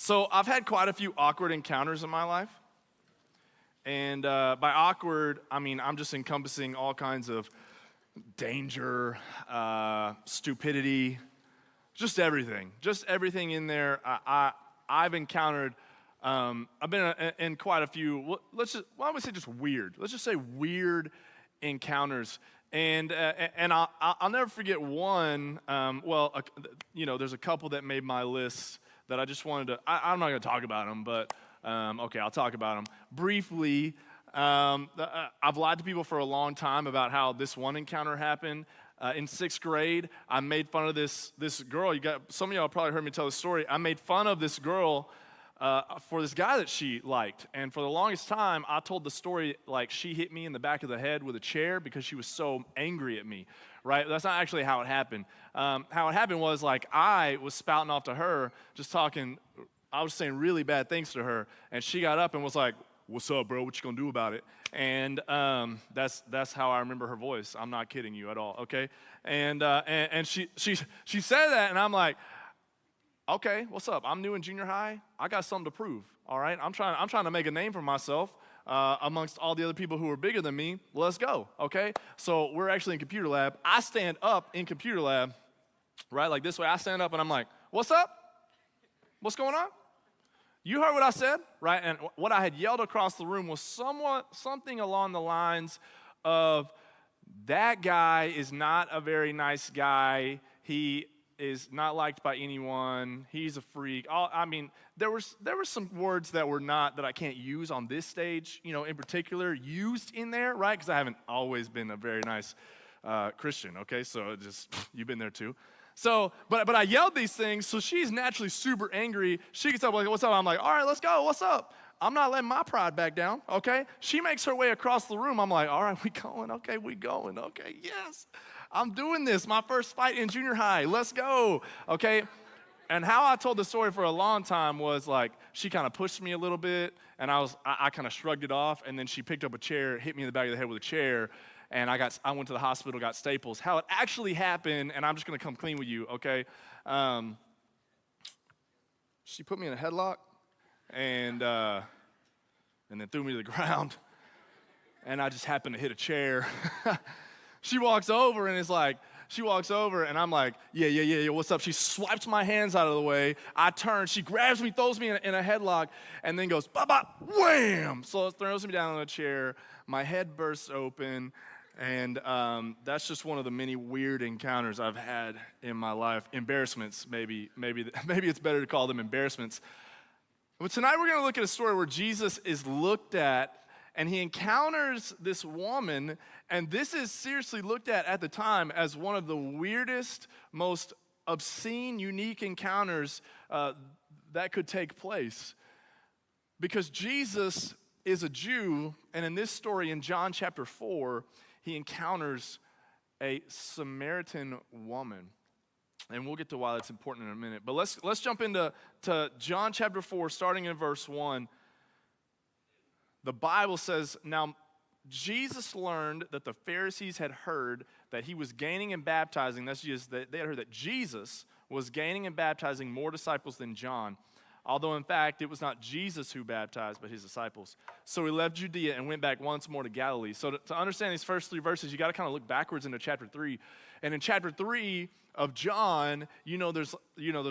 So I've had quite a few awkward encounters in my life. And by awkward, I mean I'm just encompassing all kinds of danger, stupidity, just everything. Just everything in there. I've encountered, I've been in quite a few, why don't we say just weird? Let's just say weird encounters. And I'll never forget one, there's a couple that made my list that I just wanted to, I'm not going to talk about them, but okay, I'll talk about them. Briefly, I've lied to people for a long time about how this one encounter happened. In 6th grade, I made fun of this girl. Some of y'all probably heard me tell this story. I made fun of this girl for this guy that she liked. And for the longest time, I told the story like she hit me in the back of the head with a chair because she was so angry at me, right? That's not actually how it happened. How it happened was like I was spouting off to her, just talking, I was saying really bad things to her, and she got up and was like, "What's up, bro? What you gonna do about it?" And that's how I remember her voice. I'm not kidding you at all, okay? And she said that, and I'm like, okay, what's up? I'm new in junior high. I got something to prove, all right? I'm trying to make a name for myself amongst all the other people who are bigger than me. Let's go, okay? So we're actually in computer lab. I stand up in computer lab, right, like this way. I stand up, and I'm like, "What's up? What's going on?" You heard what I said, right? And what I had yelled across the room was something along the lines of, "That guy is not a very nice guy. He is not liked by anyone. He's a freak." There were some words that I can't use on this stage, in particular, used in there, right? Because I haven't always been a very nice Christian, okay? So you've been there too. So, but I yelled these things, so she's naturally super angry. She gets up like, "What's up?" I'm like, "All right, let's go, what's up?" I'm not letting my pride back down, okay? She makes her way across the room. I'm like, "All right, we going, okay, yes. I'm doing this, my first fight in junior high, let's go, okay?" And how I told the story for a long time was like, she kind of pushed me a little bit, and I kind of shrugged it off, and then she picked up a chair, hit me in the back of the head with a chair, and I went to the hospital, got staples. How it actually happened, and I'm just going to come clean with you, okay? She put me in a headlock and then threw me to the ground, and I just happened to hit a chair. She walks over, and I'm like, yeah, what's up? She swipes my hands out of the way. I turn, she grabs me, throws me in a headlock, and then goes, "Bop, bop," wham! So it throws me down on a chair. My head bursts open. And that's just one of the many weird encounters I've had in my life. Embarrassments, maybe it's better to call them embarrassments. But tonight we're going to look at a story where Jesus is looked at, and he encounters this woman, and this is seriously looked at the time as one of the weirdest, most obscene, unique encounters that could take place. Because Jesus is a Jew, and in this story in John chapter 4, he encounters a Samaritan woman. And we'll get to why that's important in a minute. But let's jump into John chapter 4, starting in verse 1. The Bible says, "Now Jesus learned that the Pharisees had heard that he was gaining and baptizing." That's just that they had heard that Jesus was gaining and baptizing more disciples than John. Although, in fact, it was not Jesus who baptized, but his disciples. So he left Judea and went back once more to Galilee. So to understand these first 3 verses, you got to kind of look backwards into chapter 3. And in chapter 3 of John, there's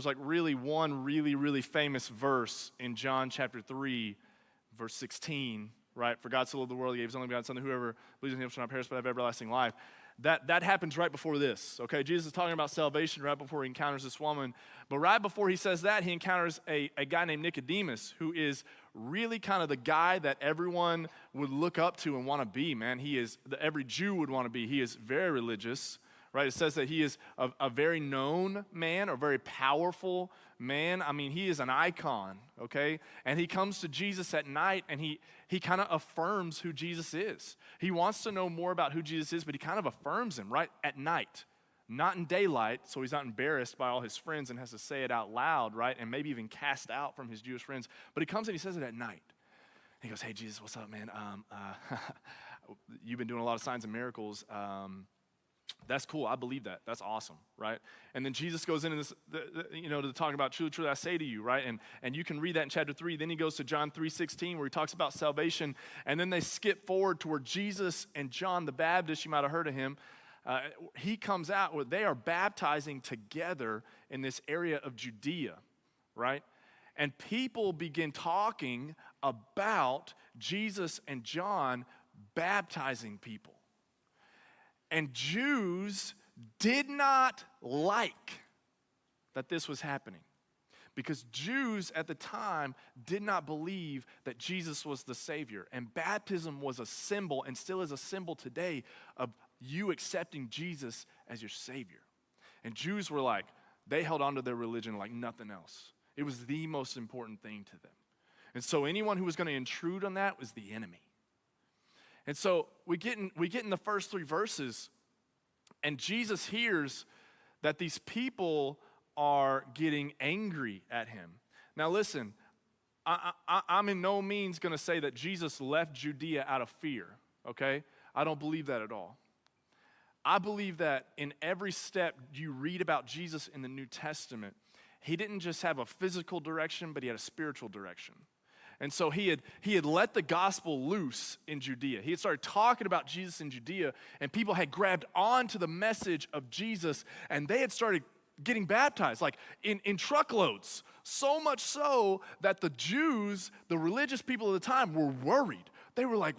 like really one really famous verse in John chapter 3, verse 16, right? "For God so loved the world, he gave his only begotten Son, that whoever believes in him shall not perish but have everlasting life." That happens right before this, okay? Jesus is talking about salvation right before he encounters this woman. But right before he says that, he encounters a guy named Nicodemus, who is really kind of the guy that everyone would look up to and want to be, man. Every Jew would want to be. He is very religious, right? It says that he is a very known man, a very powerful man. I mean, he is an icon, okay? And he comes to Jesus at night, and he kind of affirms who Jesus is. He wants to know more about who Jesus is, but he kind of affirms him right at night, not in daylight, so he's not embarrassed by all his friends and has to say it out loud, right? And maybe even cast out from his Jewish friends. But he comes and he says it at night. He goes, "Hey, Jesus, what's up, man? You've been doing a lot of signs and miracles. That's cool. I believe that. That's awesome, right? And then Jesus goes into this, to talk about truly, truly I say to you, right? And you can read that in chapter 3. Then he goes to John 3:16 where he talks about salvation. And then they skip forward to where Jesus and John the Baptist, you might have heard of him, he comes out where they are baptizing together in this area of Judea, right? And people begin talking about Jesus and John baptizing people. And Jews did not like that this was happening because Jews at the time did not believe that Jesus was the Savior. And baptism was a symbol, and still is a symbol today, of you accepting Jesus as your Savior. And Jews were like, they held on to their religion like nothing else. It was the most important thing to them. And so anyone who was going to intrude on that was the enemy. And so we get in the first 3 verses, and Jesus hears that these people are getting angry at him. Now listen, I'm in no means going to say that Jesus left Judea out of fear, okay? I don't believe that at all. I believe that in every step you read about Jesus in the New Testament, he didn't just have a physical direction, but he had a spiritual direction. And so he had let the gospel loose in Judea. He had started talking about Jesus in Judea, and people had grabbed on to the message of Jesus, and they had started getting baptized, like in truckloads. So much so that the Jews, the religious people of the time, were worried. They were like,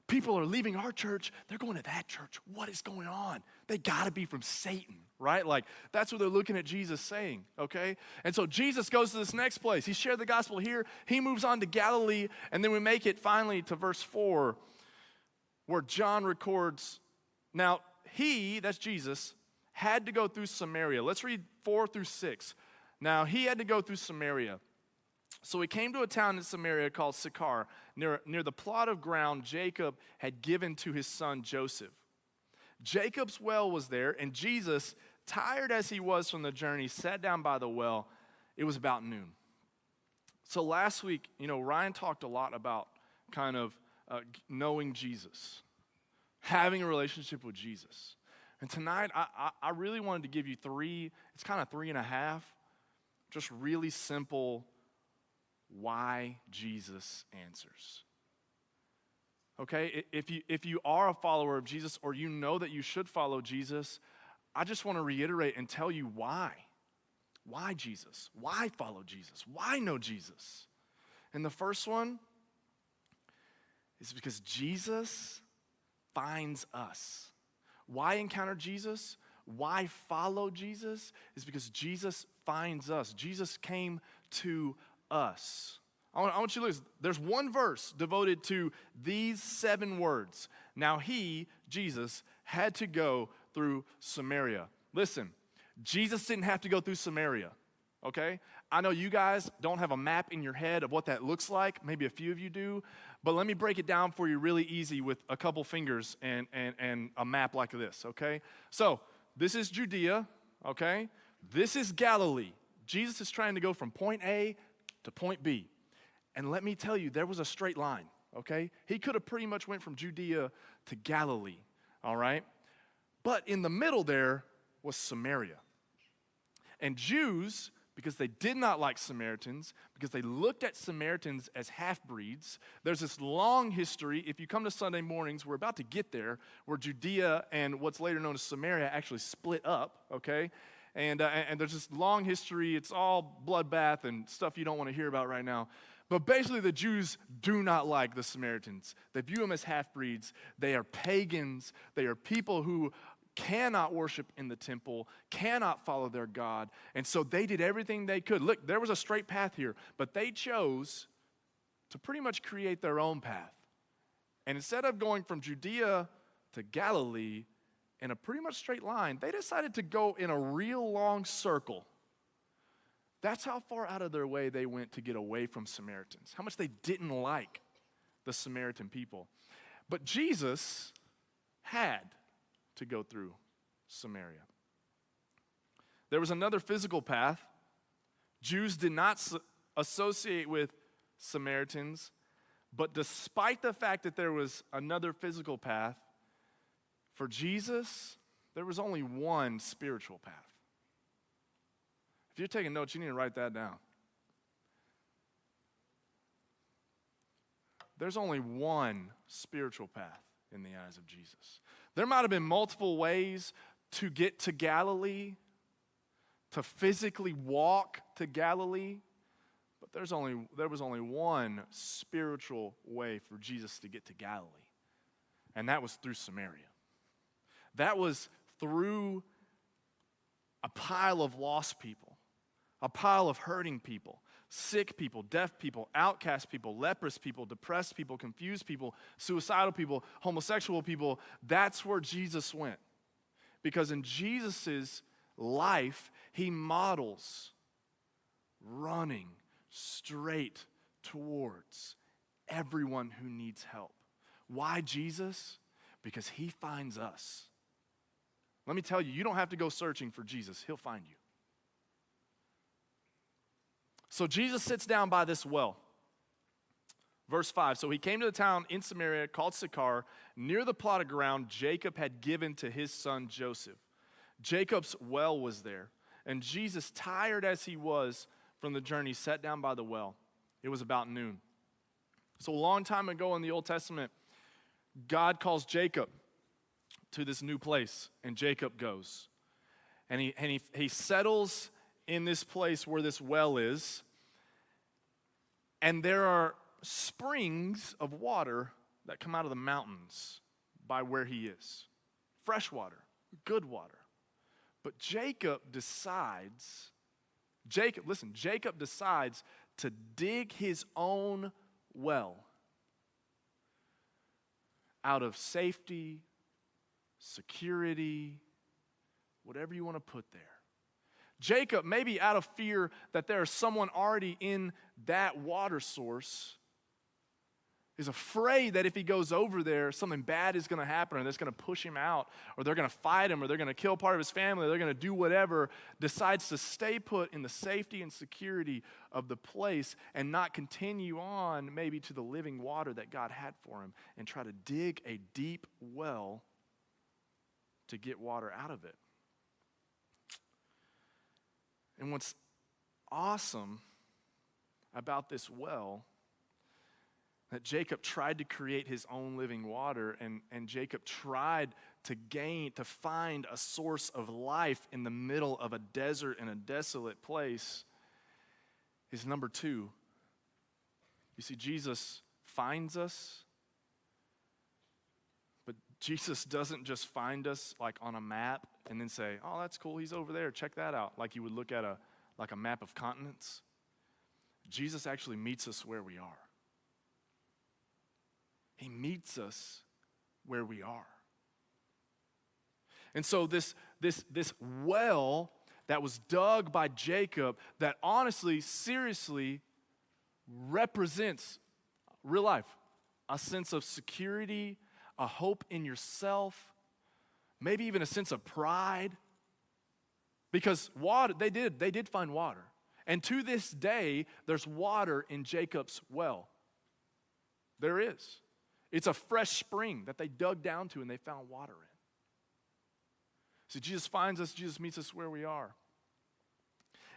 people are leaving our church, they're going to that church. What is going on? They gotta be from Satan, right? Like, that's what they're looking at Jesus saying, okay? And so Jesus goes to this next place. He shared the gospel here. He moves on to Galilee, and then we make it finally to verse 4, where John records, now he, that's Jesus, had to go through Samaria. Let's read 4 through 6. Now he had to go through Samaria. So he came to a town in Samaria called Sychar, near the plot of ground Jacob had given to his son Joseph. Jacob's well was there, and Jesus, tired as he was from the journey, sat down by the well. It was about noon. So last week, Ryan talked a lot about kind of knowing Jesus, having a relationship with Jesus. And tonight, I really wanted to give you 3, it's kind of 3.5, just really simple why Jesus answers. Okay, if you are a follower of Jesus, or you know that you should follow Jesus, I just want to reiterate and tell you why. Why Jesus? Why follow Jesus? Why know Jesus? And the first one is because Jesus finds us. Why encounter Jesus? Why follow Jesus? Is because Jesus finds us. Jesus came to us. I want you to listen. There's one verse devoted to these 7 words. Now he, Jesus, had to go through Samaria. Listen, Jesus didn't have to go through Samaria, okay? I know you guys don't have a map in your head of what that looks like. Maybe a few of you do. But let me break it down for you really easy with a couple fingers and a map like this, okay? So this is Judea, okay? This is Galilee. Jesus is trying to go from point A to point B. And let me tell you, there was a straight line, okay? He could have pretty much went from Judea to Galilee, all right? But in the middle there was Samaria. And Jews, because they did not like Samaritans, because they looked at Samaritans as half-breeds, there's this long history. If you come to Sunday mornings, we're about to get there, where Judea and what's later known as Samaria actually split up, okay? And there's this long history. It's all bloodbath and stuff you don't want to hear about right now. But basically, the Jews do not like the Samaritans. They view them as half-breeds. They are pagans. They are people who cannot worship in the temple, cannot follow their God. And so they did everything they could. Look, there was a straight path here, but they chose to pretty much create their own path. And instead of going from Judea to Galilee in a pretty much straight line, they decided to go in a real long circle. That's how far out of their way they went to get away from Samaritans, how much they didn't like the Samaritan people. But Jesus had to go through Samaria. There was another physical path. Jews did not associate with Samaritans, but despite the fact that there was another physical path, for Jesus, there was only one spiritual path. If you're taking notes, you need to write that down. There's only one spiritual path in the eyes of Jesus. There might have been multiple ways to get to Galilee, to physically walk to Galilee, but there was only one spiritual way for Jesus to get to Galilee, and that was through Samaria. That was through a pile of lost people, a pile of hurting people, sick people, deaf people, outcast people, leprous people, depressed people, confused people, suicidal people, homosexual people. That's where Jesus went. Because in Jesus' life, he models running straight towards everyone who needs help. Why Jesus? Because he finds us. Let me tell you, you don't have to go searching for Jesus. He'll find you. So Jesus sits down by this well. Verse 5, so he came to the town in Samaria called Sychar, near the plot of ground Jacob had given to his son Joseph. Jacob's well was there, and Jesus, tired as he was from the journey, sat down by the well. It was about noon. So a long time ago in the Old Testament, God calls Jacob to this new place, and Jacob goes. And he settles in this place where this well is, and there are springs of water that come out of the mountains by where he is. Fresh water, good water. But Jacob decides to dig his own well out of safety, security, whatever you want to put there. Jacob, maybe out of fear that there's someone already in that water source, is afraid that if he goes over there, something bad is going to happen, or that's going to push him out, or they're going to fight him, or they're going to kill part of his family, or they're going to do whatever, decides to stay put in the safety and security of the place and not continue on maybe to the living water that God had for him and try to dig a deep well to get water out of it. And what's awesome about this well, that Jacob tried to create his own living water, and Jacob tried to find a source of life in the middle of a desert and a desolate place, is number two. You see, Jesus finds us, but Jesus doesn't just find us like on a map and then say, oh, that's cool, he's over there, check that out, like you would look at a map of continents. Jesus actually meets us where we are. He meets us where we are. And so this well that was dug by Jacob, that honestly, seriously represents real life, a sense of security, a hope in yourself, maybe even a sense of pride. Because water, they did find water. And to this day, there's water in Jacob's well. There is. It's a fresh spring that they dug down to and they found water in. See, Jesus finds us, Jesus meets us where we are.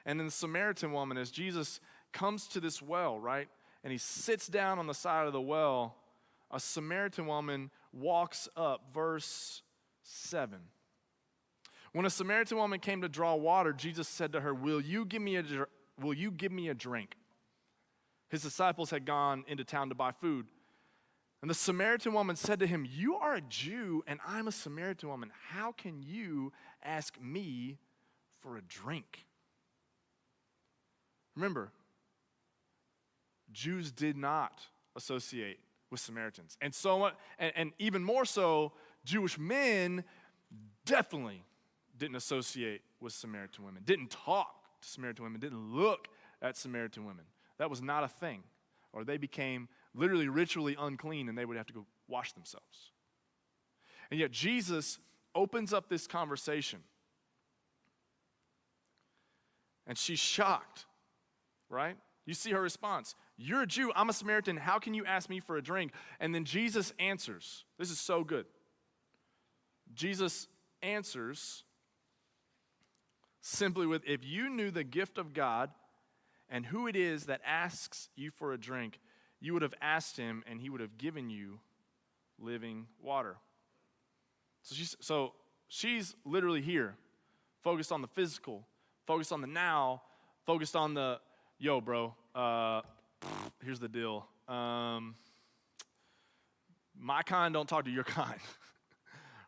And then the Samaritan woman, as Jesus comes to this well, right, and he sits down on the side of the well, a Samaritan woman walks up, verse 7. When a Samaritan woman came to draw water, Jesus said to her, will you give me a drink? His disciples had gone into town to buy food. And the Samaritan woman said to him, you are a Jew and I'm a Samaritan woman. How can you ask me for a drink? Remember, Jews did not associate with Samaritans. And even more so, Jewish men definitely didn't associate with Samaritan women, didn't talk to Samaritan women, didn't look at Samaritan women. That was not a thing. Or they became literally ritually unclean and they would have to go wash themselves. And yet Jesus opens up this conversation. And she's shocked, right? You see her response. You're a Jew, I'm a Samaritan, how can you ask me for a drink? And then Jesus answers. This is so good. Jesus answers simply with, if you knew the gift of God and who it is that asks you for a drink, you would have asked him and he would have given you living water. So she's literally here, focused on the physical, focused on the now, focused on the, yo, bro, here's the deal. My kind don't talk to your kind.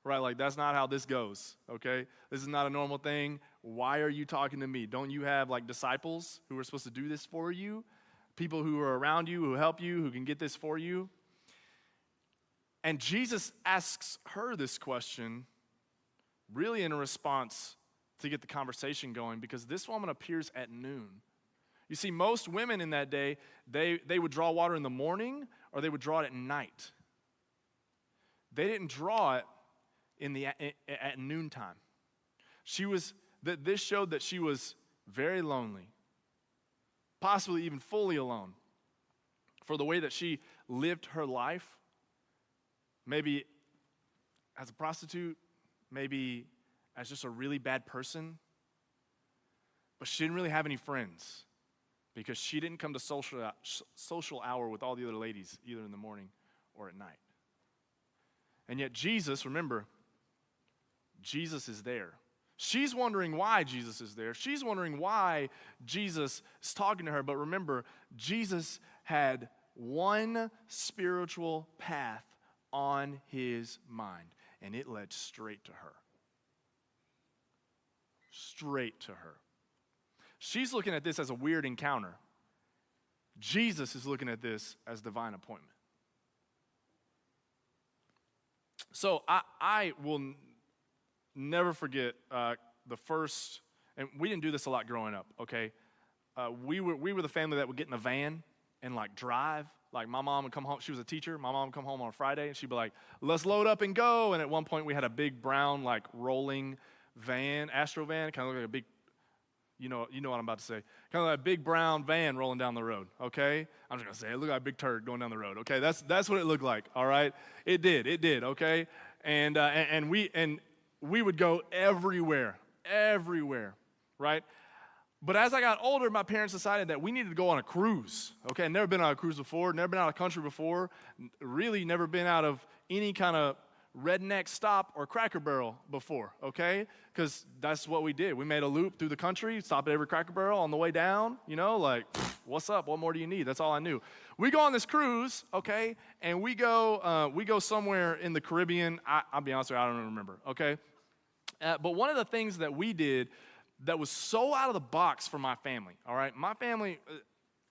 Right, like that's not how this goes, okay? This is not a normal thing. Why are you talking to me? Don't you have like disciples who are supposed to do this for you? People who are around you, who help you, who can get this for you? And Jesus asks her this question really in a response to get the conversation going, because this woman appears at noon. You see, most women in that day, they would draw water in the morning or they would draw it at night. They didn't draw it at noontime. This showed that she was very lonely, possibly even fully alone, for the way that she lived her life, maybe as a prostitute, maybe as just a really bad person, but she didn't really have any friends because she didn't come to social hour with all the other ladies, either in the morning or at night. And yet Jesus, remember, Jesus is there. She's wondering why Jesus is there. She's wondering why Jesus is talking to her. But remember, Jesus had one spiritual path on his mind, and it led straight to her. Straight to her. She's looking at this as a weird encounter. Jesus is looking at this as divine appointment. So I will never forget the first, and we didn't do this a lot growing up, okay? We were the family that would get in a van and like drive. Like my mom would come home, she was a teacher, my mom would come home on a Friday and she'd be like, let's load up and go. And at one point we had a big brown like rolling van, Astro van, kind of like a big, you know what I'm about to say, kind of like a big brown van rolling down the road, okay? I'm just gonna say, it looked like a big turd going down the road, okay? That's what it looked like, all right? It did, okay? And we would go everywhere, right? But as I got older, my parents decided that we needed to go on a cruise, okay? I'd never been on a cruise before, never been out of country before, really never been out of any kind of redneck stop or Cracker Barrel before, okay? Because that's what we did. We made a loop through the country, stopped at every Cracker Barrel on the way down, like, what's up? What more do you need? That's all I knew. We go on this cruise, okay? And we go somewhere in the Caribbean. I'll be honest with you, I don't remember, okay? But one of the things that we did that was so out of the box for my family, all right? My family,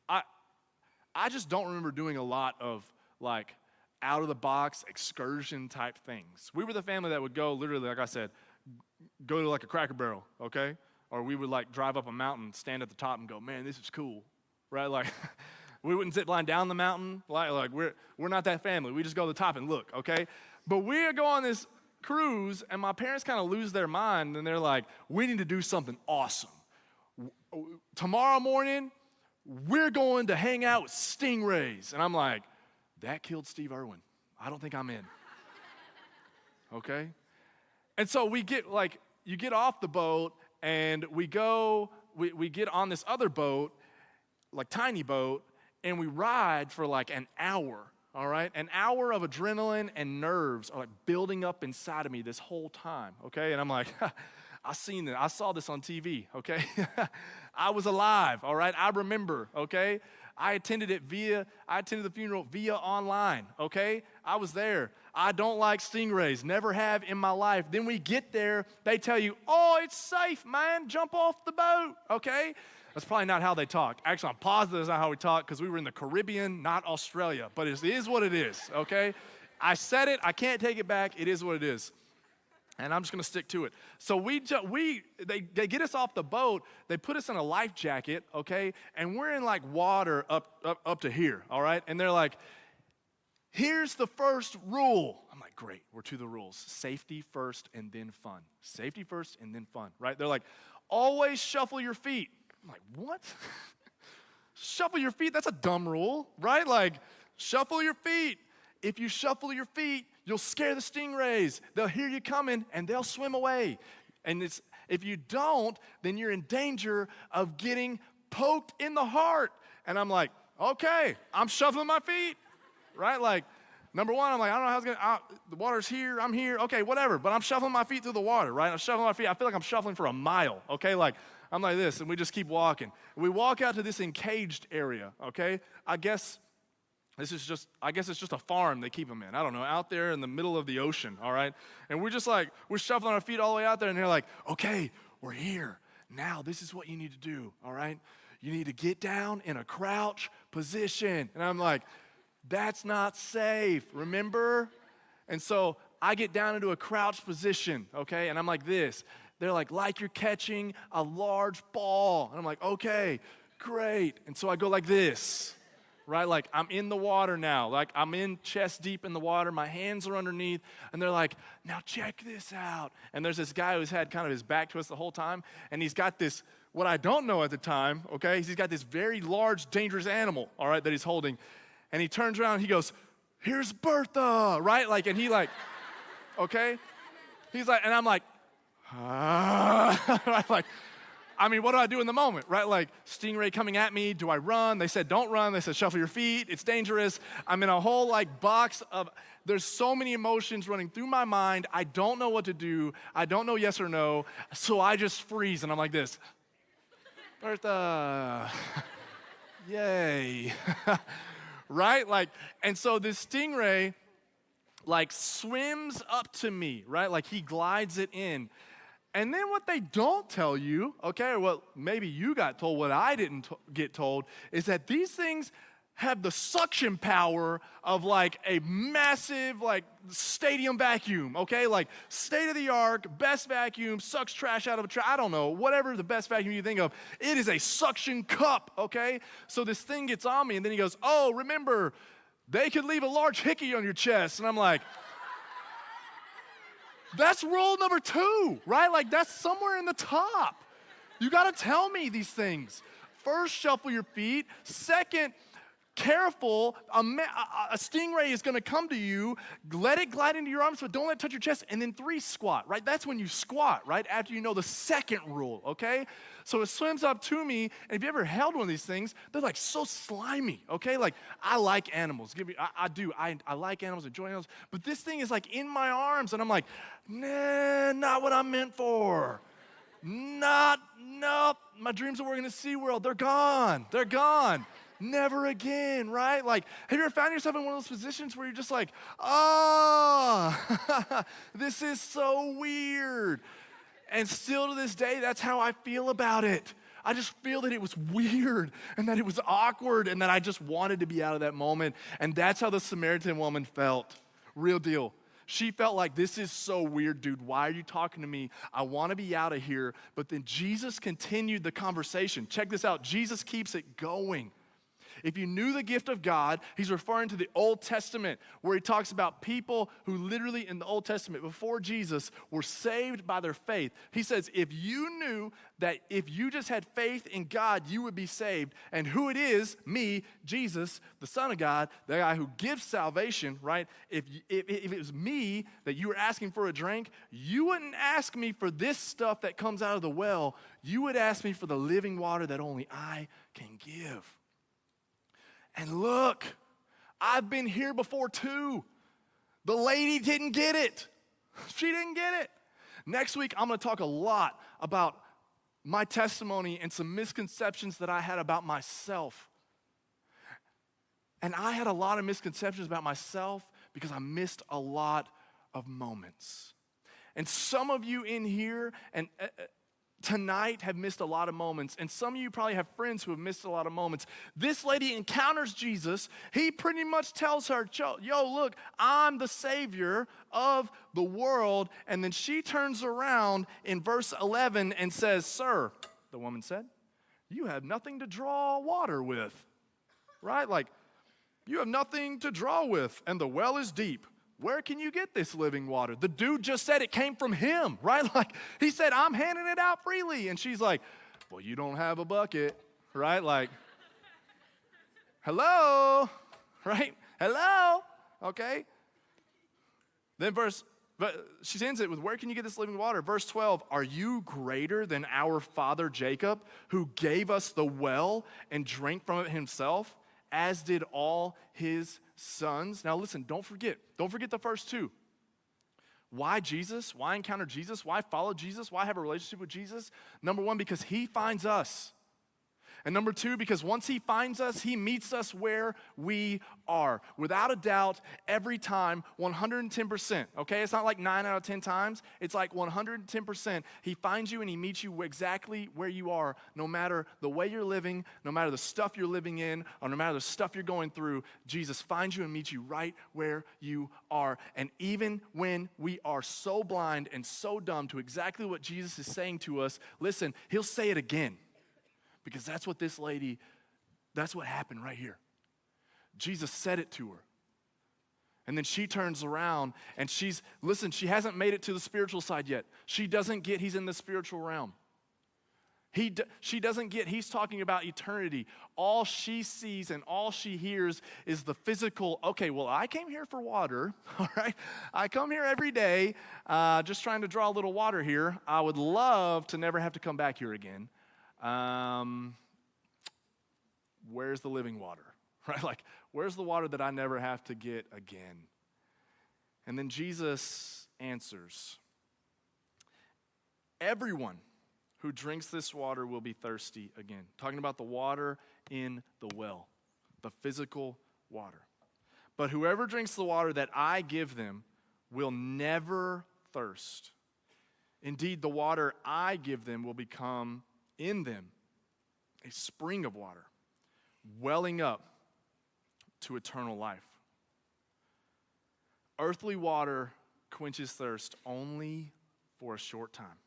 I just don't remember doing a lot of, like, out-of-the-box excursion type things. We were the family that would go, literally, like I said, go to, like, a Cracker Barrel, okay? Or we would, like, drive up a mountain, stand at the top, and go, man, this is cool, right? Like, we wouldn't zip line down the mountain. Like we're not that family. We just go to the top and look, okay? But we go on this cruise, and my parents kind of lose their mind, and they're like, we need to do something awesome. Tomorrow morning, we're going to hang out with stingrays. And I'm like, that killed Steve Irwin. I don't think I'm in. Okay? And so we get, you get off the boat, and we get on this other boat, like tiny boat, and we ride for like an hour. All right, an hour of adrenaline and nerves are like building up inside of me this whole time, okay? And I'm like, I seen that. I saw this on TV, okay? I was alive, all right? I remember, okay? I attended the funeral via online, okay? I was there. I don't like stingrays, never have in my life. Then we get there, they tell you, oh, it's safe, man, jump off the boat, okay? That's probably not how they talk. Actually, I'm positive that's not how we talk because we were in the Caribbean, not Australia. But it is what it is, okay? I said it. I can't take it back. It is what it is. And I'm just going to stick to it. So they get us off the boat. They put us in a life jacket, okay? And we're in, like, water up to here, all right? And they're like, here's the first rule. I'm like, great. We're to the rules. Safety first and then fun. Safety first and then fun, right? They're like, always shuffle your feet. I'm like, what? Shuffle your feet? That's a dumb rule, right? Like, shuffle your feet. If you shuffle your feet, you'll scare the stingrays. They'll hear you coming, and they'll swim away. And if you don't, then you're in danger of getting poked in the heart. And I'm like, okay, I'm shuffling my feet, right? Like, number one, I'm like, I don't know how it's gonna, the water's here, I'm here, okay, whatever. But I'm shuffling my feet through the water, right? I'm shuffling my feet. I feel like I'm shuffling for a mile, okay? Like, I'm like this, and we just keep walking. We walk out to this encaged area, okay? I guess it's just a farm they keep them in. I don't know, out there in the middle of the ocean, all right? And we're shuffling our feet all the way out there, and they're like, okay, we're here. Now, this is what you need to do, all right? You need to get down in a crouch position. And I'm like, that's not safe, remember? And so I get down into a crouch position, okay? And I'm like this. They're like you're catching a large ball. And I'm like, okay, great. And so I go like this, right? Like I'm in the water now. Like I'm in chest deep in the water. My hands are underneath. And they're like, now check this out. And there's this guy who's had kind of his back to us the whole time. And he's got this, what I don't know at the time, okay, he's got this very large, dangerous animal, all right, that he's holding. And he turns around and he goes, here's Bertha, right? Like, and he like, okay? He's like, and I'm like, right? Like, I mean, what do I do in the moment, right? Like, stingray coming at me, do I run? They said, don't run. They said, shuffle your feet, it's dangerous. I'm in a whole like box of, there's so many emotions running through my mind. I don't know what to do. I don't know yes or no. So I just freeze and I'm like this. Bertha, yay, right? Like, and so this stingray, like, swims up to me, right? Like, he glides it in. And then what they don't tell you, okay, or what maybe you got told, what I didn't get told, is that these things have the suction power of like a massive like stadium vacuum, okay? Like state of the art, best vacuum, sucks trash out of a trash, I don't know, whatever the best vacuum you think of. It is a suction cup, okay? So this thing gets on me and then he goes, oh, remember, they could leave a large hickey on your chest. And I'm like, that's rule number 2, right? Like that's somewhere in the top. You gotta tell me these things. First, shuffle your feet. Second, careful, a stingray is going to come to you, let it glide into your arms, but don't let it touch your chest, and then 3, squat, right? That's when you squat, right? After you know the second rule, okay? So it swims up to me, and if you ever held one of these things, they're like so slimy, okay? Like, I like animals. I do. I like animals, enjoy animals, but this thing is like in my arms, and I'm like, nah, not what I'm meant for. Nope, my dreams of working at SeaWorld, they're gone. Never again, right? Like, have you ever found yourself in one of those positions where you're just like, oh, this is so weird. And still to this day, that's how I feel about it. I just feel that it was weird and that it was awkward and that I just wanted to be out of that moment. And that's how the Samaritan woman felt. Real deal. She felt like, this is so weird, dude. Why are you talking to me? I want to be out of here. But then Jesus continued the conversation. Check this out. Jesus keeps it going. If you knew the gift of God, he's referring to the Old Testament, where he talks about people who literally in the Old Testament before Jesus were saved by their faith. He says, if you knew that if you just had faith in God, you would be saved. And who it is, me, Jesus, the Son of God, the guy who gives salvation, right? If it was me that you were asking for a drink, you wouldn't ask me for this stuff that comes out of the well. You would ask me for the living water that only I can give. And look, I've been here before too. The lady didn't get it. She didn't get it. Next week, I'm going to talk a lot about my testimony and some misconceptions that I had about myself. And I had a lot of misconceptions about myself because I missed a lot of moments. And some of you in here and tonight have missed a lot of moments, and some of you probably have friends who have missed a lot of moments. This lady encounters Jesus. He pretty much tells her, yo, look, I'm the Savior of the world. And then she turns around in verse 11 and says, sir, the woman said, you have nothing to draw water with, right? Like, you have nothing to draw with, and the well is deep. Where can you get this living water? The dude just said it came from him, right? Like, he said, I'm handing it out freely. And she's like, well, you don't have a bucket, right? Like, hello, right? Hello, okay? But she ends it with, where can you get this living water? Verse 12, are you greater than our father Jacob, who gave us the well and drank from it himself, as did all his sons? Now listen, don't forget the first two. Why Jesus? Why encounter Jesus? Why follow Jesus? Why have a relationship with Jesus? Number one, because he finds us. And number two, because once he finds us, he meets us where we are. Without a doubt, every time, 110%, okay? It's not like 9 out of 10 times. It's like 110%. He finds you and he meets you exactly where you are, no matter the way you're living, no matter the stuff you're living in, or no matter the stuff you're going through. Jesus finds you and meets you right where you are. And even when we are so blind and so dumb to exactly what Jesus is saying to us, listen, he'll say it again. Because that's what happened right here. Jesus said it to her. And then she turns around and she hasn't made it to the spiritual side yet. She doesn't get he's in the spiritual realm. She doesn't get he's talking about eternity. All she sees and all she hears is the physical, okay, well, I came here for water, all right? I come here every day just trying to draw a little water here. I would love to never have to come back here again. Where's the living water, right? Like, where's the water that I never have to get again? And then Jesus answers, everyone who drinks this water will be thirsty again. Talking about the water in the well, the physical water. But whoever drinks the water that I give them will never thirst. Indeed, the water I give them will become in them a spring of water, welling up to eternal life. Earthly water quenches thirst only for a short time.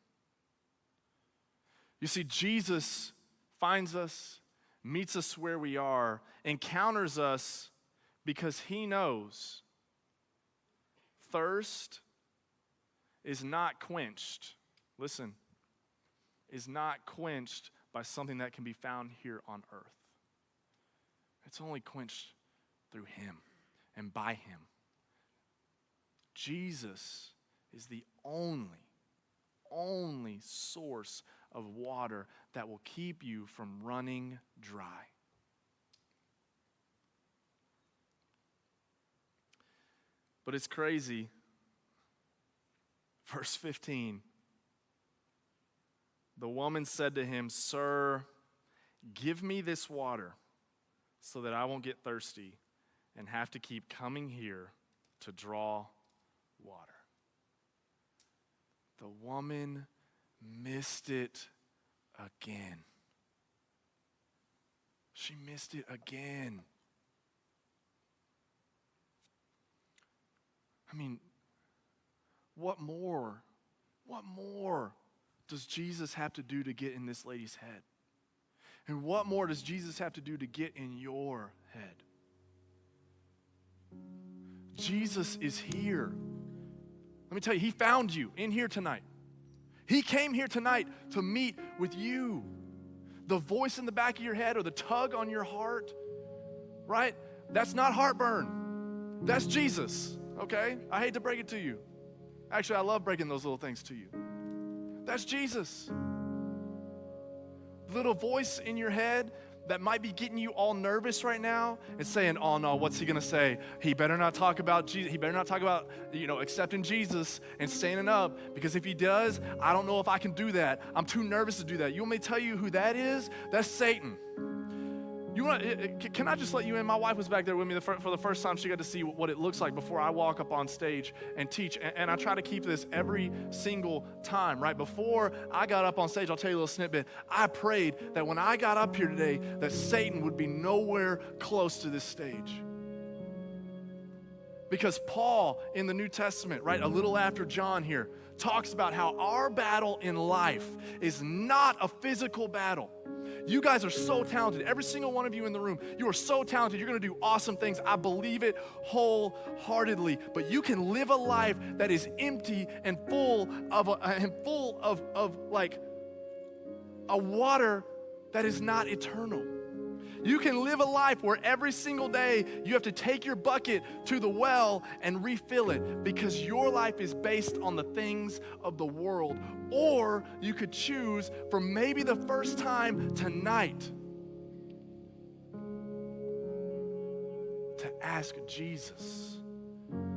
You see, Jesus finds us, meets us where we are, encounters us because he knows thirst is not quenched. Listen. Is not quenched by something that can be found here on earth. It's only quenched through him and by him. Jesus is the only source of water that will keep you from running dry. But it's crazy. Verse 15. The woman said to him, "Sir, give me this water so that I won't get thirsty and have to keep coming here to draw water." The woman missed it again. She missed it again. I mean, what more does Jesus have to do to get in this lady's head? And what more does Jesus have to do to get in your head? Jesus is here. Let me tell you, he found you in here tonight. He came here tonight to meet with you. The voice in the back of your head or the tug on your heart, right? That's not heartburn. That's Jesus, okay? I hate to break it to you. Actually, I love breaking those little things to you. That's Jesus. The little voice in your head that might be getting you all nervous right now and saying, oh no, what's he gonna say? He better not talk about Jesus. He better not talk about, accepting Jesus and standing up, because if he does, I don't know if I can do that. I'm too nervous to do that. You want me to tell you who that is? That's Satan. Can I just let you in? My wife was back there with me for the first time. She got to see what it looks like before I walk up on stage and teach. And I try to keep this every single time, right? Before I got up on stage, I'll tell you a little snippet. I prayed that when I got up here today, that Satan would be nowhere close to this stage. Because Paul in the New Testament, right, a little after John here, talks about how our battle in life is not a physical battle. You guys are so talented. Every single one of you in the room, you are so talented. You're going to do awesome things. I believe it wholeheartedly. But you can live a life that is empty and full of like a water that is not eternal. You can live a life where every single day you have to take your bucket to the well and refill it because your life is based on the things of the world. Or you could choose for maybe the first time tonight to ask Jesus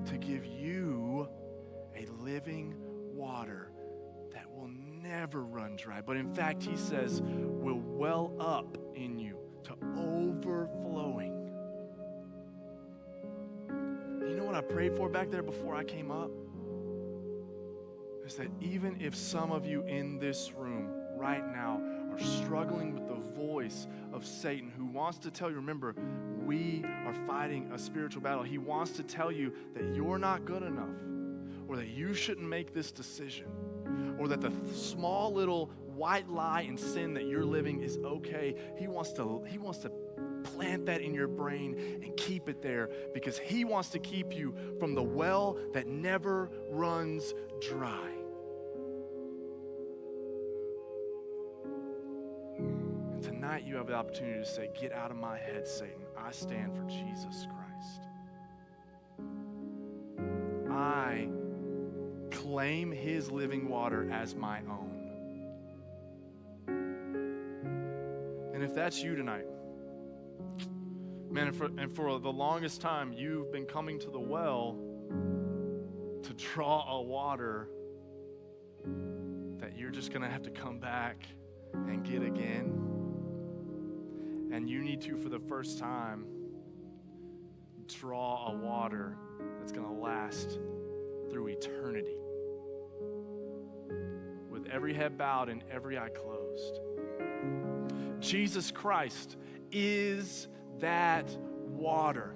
to give you a living water that will never run dry, but in fact, he says, will well up in you to overflowing. You know what I prayed for back there before I came up? Is that even if some of you in this room right now are struggling with the voice of Satan who wants to tell you, remember, we are fighting a spiritual battle. He wants to tell you that you're not good enough, or that you shouldn't make this decision, or that the small little white lie and sin that you're living is okay. He wants to plant that in your brain and keep it there because he wants to keep you from the well that never runs dry. And tonight you have the opportunity to say, get out of my head, Satan. I stand for Jesus Christ. I claim his living water as my own. And if that's you tonight, man, and for the longest time, you've been coming to the well to draw a water that you're just going to have to come back and get again. And you need to, for the first time, draw a water that's going to last through eternity. With every head bowed and every eye closed. Jesus Christ is that water.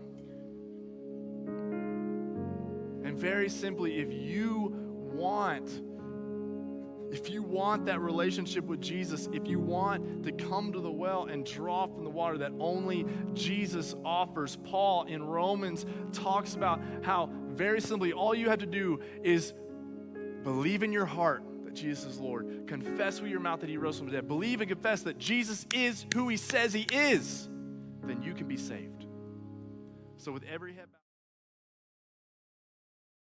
And very simply, if you want that relationship with Jesus, if you want to come to the well and draw from the water that only Jesus offers, Paul in Romans talks about how very simply all you have to do is believe in your heart that Jesus is Lord, confess with your mouth that he rose from the dead, believe and confess that Jesus is who he says he is, then you can be saved. So with every head bowed,